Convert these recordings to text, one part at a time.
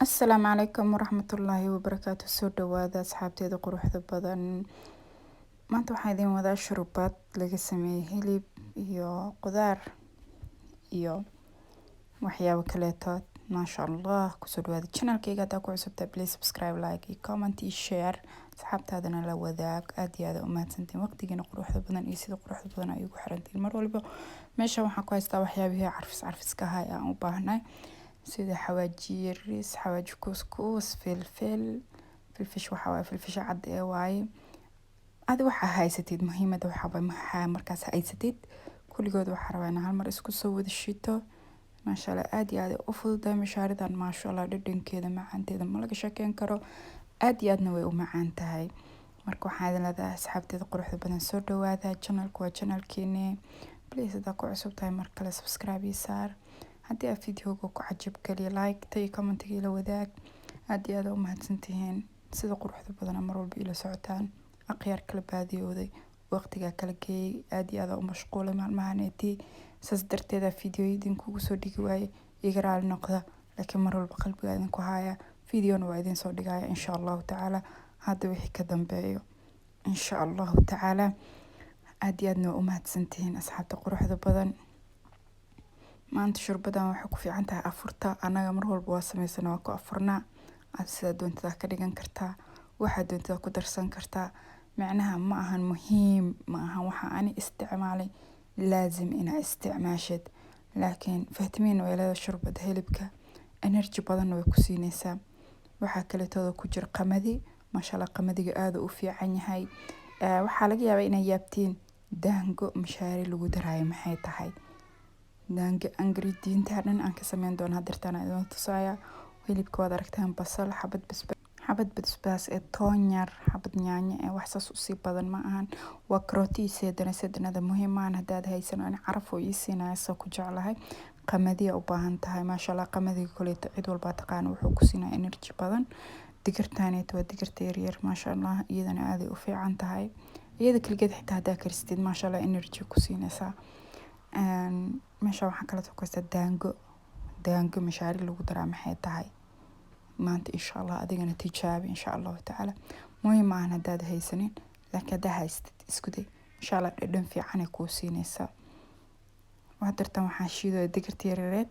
Asalaamu calaykum waraxmatullaahi wabarakaatu. Soo dhawaada asxaabteeda quruxda badan. Maanta waxaan idin wadaa shurubaad laga sameeyey hilib iyo qudaar iyo waxyaabo kaleeto. Maasha Allah. Kusoo dhawaada channelkayga. Hadaa ku cusubtaa please subscribe, like iyo comment iyo share. Asxaabtaadana la wadaag. Aad iyo aad u mahadsantiin waqtigiina quruxda badan iyo sida quruxda badan ay ugu xirantiin mar walba. Meesha waxaan ku haystaa waxyaabihii carfiska ahaa ee aan u baahnay, sida xawaaji yaris, xawaaji kuskus, filfish waxa waaye filfisha cad ee waaye. Adi waxa haysatid muhiimada waxa waaye maxaa markaas haysatid kulligood waxa rabaa inaan hal mar isku soo wada shito. Maasha Allah aad iyo aad u fududahay mashaaridan. Maasha Allah dhadhankeeda macaanteeda ma laga sheekeyn karo. Aad iyo aadna way u macaan tahay. Marka waxaan idin leedahay asxaabteeda quruxda badan soo dhawaada. Channelku waa channelkeeni. Please hadaa ku cusubtahay mar kale subscribe iyo saar. haddii aad videoga ku cajab galiya like tay commentiga ila wadaag. aad iyo aad u mahadsantihiin sida quruxda badan mar walba ila socotaan. akhyaar kala baadiyooday waqtiga kala geeyay. aad iyo aad u mashquulay maalmahaneetii saas darteeda video idinkugu soo dhigi waaye iga raali noqda, laakiin mar walba qalbiga idinku haya videona waa idin soo dhigaya insha Allah taala hadda wixii ka dambeeyo insha Allah taala. aad iyo aadna u mahadsantihiin asxaabta quruxda badan. maanta shurbadan waxay ku fiican tahay afurta. anaga mar walba waa sameysana waa ku afurnaa. aad sida doontada ka dhigan kartaa, waxa doontada ku darsan kartaa. macnaha ma ahan muhiim, ma ahan waxa ani isticmaalay laazim ina isticmaashid, laakiin fahmiin way leedahay shurbada hilibka energy badan way ku siinaysaa. waxa kale todo ku jira qamadi. maasha Allah qamadiga aad u fiican yahay. waxa laga yaabaa inay yaabtiin daango mashaari lagu daraayo maxay tahay. daango ingredient dhan aan ka sameyn doono hadirtaan idin tusaya. hilibka waad aragtaan basal, xabad basbaas ee toonyar, xabad yaanyo ee wax saas u sii badan ma ahan. waa karootiiseedana muhiim ah hadaad haysan aan caraf oo ii siinaya soo ku jeclahay. qamadiya u baahan tahay. maasha Allah qamadiga koleeto cid walba taqaan wuxuu ku siinaa energy badan. digirtaaneet waa digirta yaryar maasha Allah iyadana aad u fiican tahay. iyada kaligeed xitaa hadaa karistid maasha Allah energy ku siinaysaa. meesha waxaan kala soo koostay daango mashaari lagu daraa maxay tahay. maanta insha Allah adigana tijaabi insha Allah taala. muhiim ah hadaad haysanin, laakiin hadaa haystid isku day insha Allah dhadhan fiican ay ku siinaysaa. dartan waxaan shiiday digirta yaryar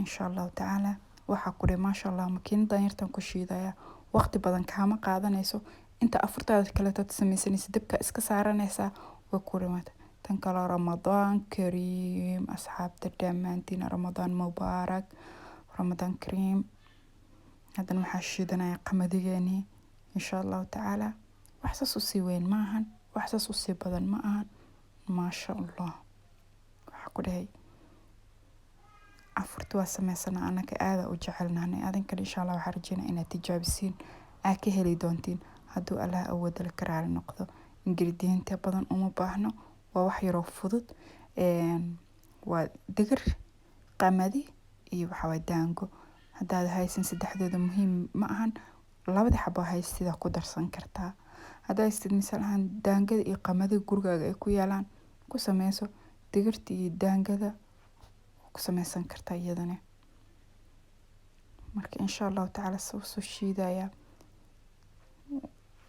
insha Allah taala. waxa ku dhig maasha Allah makiinadan yartan ku shiidaya waqti badan kaama qaadanayso. inta afurtaada kala tad samaysanaysa dabka iska saaranaysa waa ku dhimaata. tan kale Ramadan Kareem asxaabta dhamaantiin Ramadan Mubaarak, Ramadan Kareem. hadan waxaa shiidanaya qamadigeeni insha Allah taala. wax saas u sii weyn ma ahan, wax saas u sii badan ma ahan. maasha Allah waxa ku dhahay afurtu waa samaysana anaka aad u jecelnahay. adinka insha Allah waxaan rajeynaa inaad tijaabisiin aad ka heli doontiin hadduu Allah awood la karaali noqdo. ingredient badan uma baahno, waa wax yar oo fudud. waa digir, qamadi iyo waxa way daango. hadaad haysan saddexdooda muhiim ma ahan, labada xabo haystida ku darsan kartaa. hadaa haystid misalan daangada iyo qamadi gurigaaga ay ku yaalaan ku sameyso. digirta iyo daangada ku sameysan kartaa iyadana. marka insha Allah taala soo shiidaya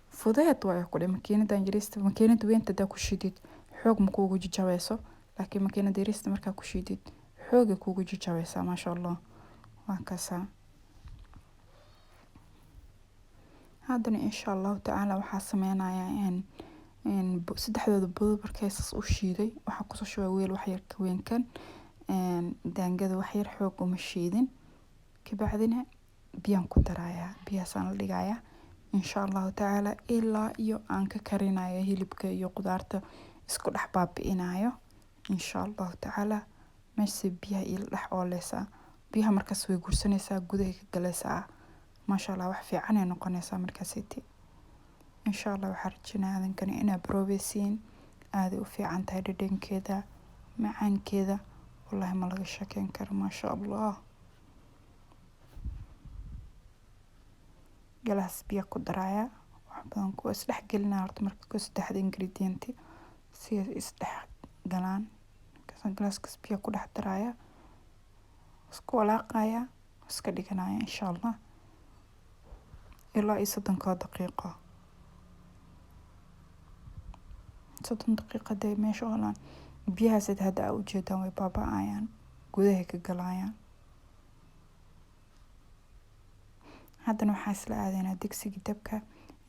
fudeed way ku dhig makiinadan yarista. makiinada weynta hadaa ku shiidid xoog ma kuugu jajabayso, laakiin makiinada yarista markaa ku shiidid xoog kuugu jajabaysaa. maasha Allah waa kaasa. haddana insha Allah taala waxaa sameynayaa saddexdooda budul markay saas u shiiday waxaa ku soo shubay weel wax yar ka weyn kan. daangada wax yar xoog uma shiidin. kabacdina biyaan ku daraaya. biyaasaan la dhigayaa insha Allah taala ilaa iyo aan ka karinayo hilibka iyo qudaarta isku dhex baabi'inayo insha Allah taala. meesha biyaha ila dhex ooleysa. biyaha markaas way gursanaysaa gudaha ka galaysaa. maasha Allah wax fiican ay noqonaysaa markaasiti. insha Allah waxaan rajeynayaa adinkana inaad proobeysiin. aad u fiican tahay dhadhankeeda macaankeeda wallahi ma laga sheekeyn karo. maasha Allah galaas biyo ku daraya. wax badan ku isdhex gelinaa horta marka ku saddexda ingredient si isdhex galaan. galaaskas biyo ku dhex daraya isku walaaqaya iska dhiganaya insha allah ilaa 30 daqiiqo. 30 daqiiqo day meesha oolaan biyahaas hadda u jeedaan way baaba'ayaan, gudaha ka galayaan. haddana waxaa isla aadaynaa digsiga dabka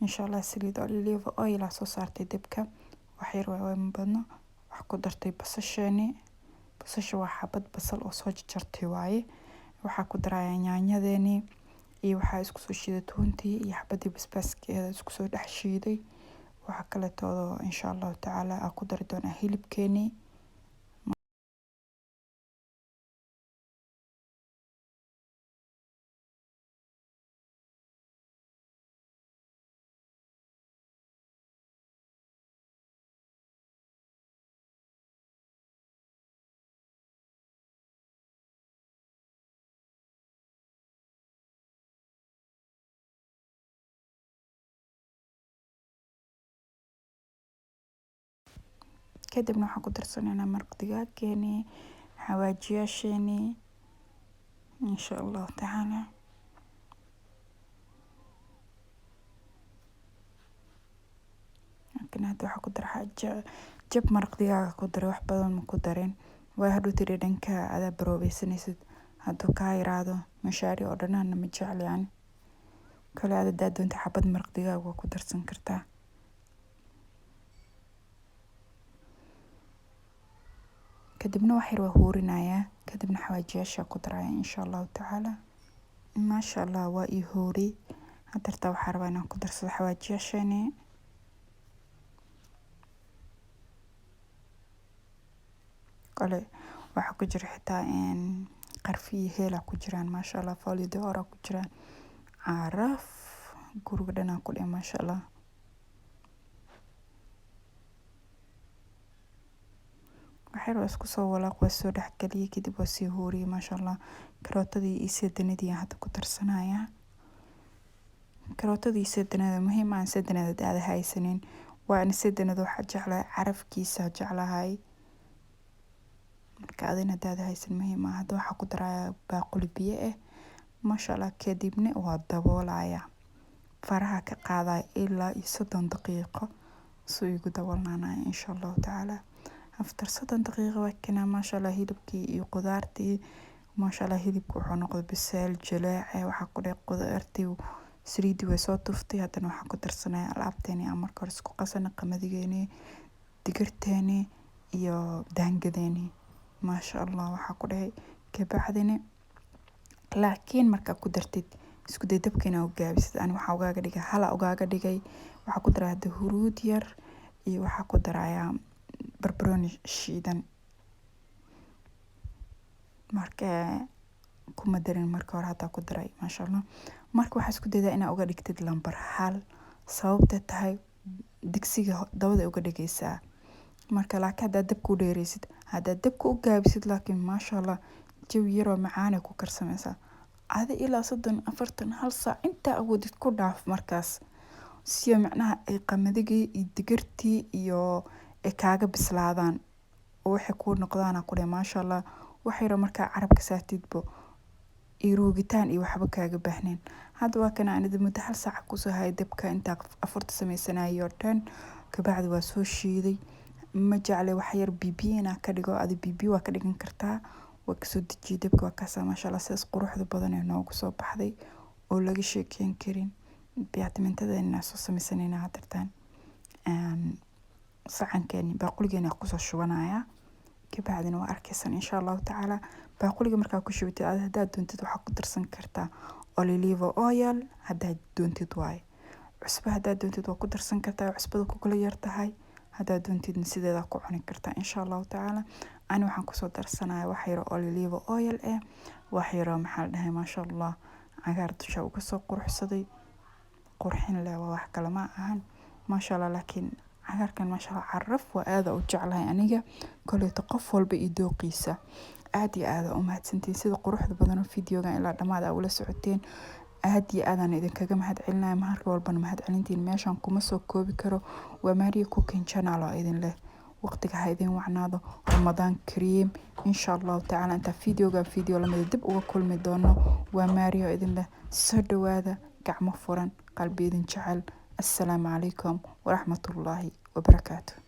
insha allah. saliid olive oil aa soo saartay dabka, wax yar way badno. wax ku dartay basasheeni. basasha waa xabad basal oo soo jarjartay waaye. waxaa ku daraya yaanyadeeni iyo waxaa isku soo shiiday toontii iyo xabadii basbaaskeeda isku soo dhex shiiday. waxa kale todo insha allah taala aa ku dari doonaa hilibkeeni. kadibna waxaan ku darsanaynaa maraq digaageeni, xawaajiyaasheeni insha allah taala. laakiin hadda waxaa ku daraa jab maraq digaaga ku daray, wax badan ma ku darin. waa hadhow tiri dhanka adaa baroobaysanaysid hadduu kaa yaraado mashaari oo dhanaana ma jecel yani. kale aad hadaa doonta xabad maraq digaag waa ku darsan kartaa. kadibna wax yar waa huurinayaa, kadibna xawaajiyaasha ku daraya insha allahu tacaala. maasha allah waa ii huuri. hadartaa waxaa rabaa inaan ku darsado xawaajiyaasheeni. kale waxaa ku jira xitaa qarfi iyo heela ku jiraan maasha allah. fooli doora ku jiraan, caraf guriga dhanaan ku dheh maasha allah. waxyar waa isku soo walaaq, waa soo dhexgeliyay, kadib waa sii huuriyay maasha allah. karootadii iyo seedanadii aan hadda ku darsanaya. karootadii seedanada muhiim aan seedanada aada haysanin. waa in seedanada waxaa jeclahay carafkiisa jeclahay. marka adina hadaad haysan muhiim ah. hadda waxaa ku daraya baaquli biyo ah maasha allah. kadibna waa daboolaya, faraha ka qaadaya ilaa 30 daqiiqo suu igu daboolnaanaya insha allahu tacaala. after 30 daqiiqo waa kana maasha allah hilibkii iyo qudaartii maasha allah. hilibku wuxuu noqday bisaal jilaac. waxaa ku dhahay qudaartii saliidii way soo tuftay. haddana waxaa ku darsanaya alaabteeni aan marka hore isku qasana, qamadigeeni, digirteeni iyo daangadeeni maasha allah. waxaa ku dhahay kabacdina laakiin markaa ku dartid isku day dabkeena u gaabisid. ani waxaa ugaaga dhigay hala ugaaga dhigay. waxaa ku daraya hadda huruud yar iyo waxaa ku daraya barbarooni shiidan. marka kuma darin marka hore hadaa ku daray maasha allah. marka waxaa isku daydaa inaa uga dhigtid lambar 1 sababta tahay digsiga dabada uga dhigaysaa. marka laakiin hadaa dabka u dheeraysid, hadaa dabka u gaabisid laakiin maasha allah jawi yaroo macaanay ku karsamaysaa. ada ilaa 30 40 hal saac intaa awoodid ku dhaaf markaas si macnaha ay qamadigi iyo digirtii iyo ay kaaga bislaadaan oo waxay ku noqdaan ku dhahay maasha allah. wax yar markaa carabka saartidbo iruugitaan iyo waxba kaaga baahneen. hadda waa kana anida muddo hal saac ku soo hay dabka intaa afurta sameysanayo dhan. kabacdi waa soo shiiday. ma jeclay wax yar bibiina ka dhigo. ada bibi waa ka dhigan kartaa. waa kasoo dejiyay dabka waa kaasa maasha allah. sidaas quruxda badan ee noogu soo baxday oo laga sheekeyn karin. biyaatimiintadeena soo sameysanayna hadartaan saxankeeni baaquligeena kusoo shubanaya. kabacdina waa arkaysan insha allahu tacaala. baaquliga markaa ku shubtid aad hadaad doontid waxaa ku darsan kartaa olive oil hadaad doontid waaye. cusbo hadaad doontid waa ku darsan kartaa, cusbada ku kala yar tahay. hadaad doontidna sideeda ku cuni kartaa insha allahu tacaala. ani waxaan kusoo darsanaya wax yar olive oil wax yar maxaa la dhahay maasha allah cagaar dusha uga soo quruxsaday. qurxin leh waa wax kale ma ahan maasha allah. laakiin cagaarkan maasha allah caraf waa aad u jeclahay aniga. koleeto qof walba iyo dooqiisa. aad iyo aad u mahadsantiin sida quruxda badan oo fiidiyogan ilaa dhamaad aa ula socoteen. aad iyo aad aan idinkaga mahad celinaya. mar walbana mahad celintiin meeshan kuma soo koobi karo. waa Maria Cooking Channel oo idin leh waqtiga ha idin wacnaado. Ramadaan kariim insha Allah taala. Inta video lamida dib uga kulmi doono waa Maariyo idin leh soo dhawaada gacmo furan qalbi idin jecel. Assalaamu calaykum waraxmatullaahi wabarakaatuh.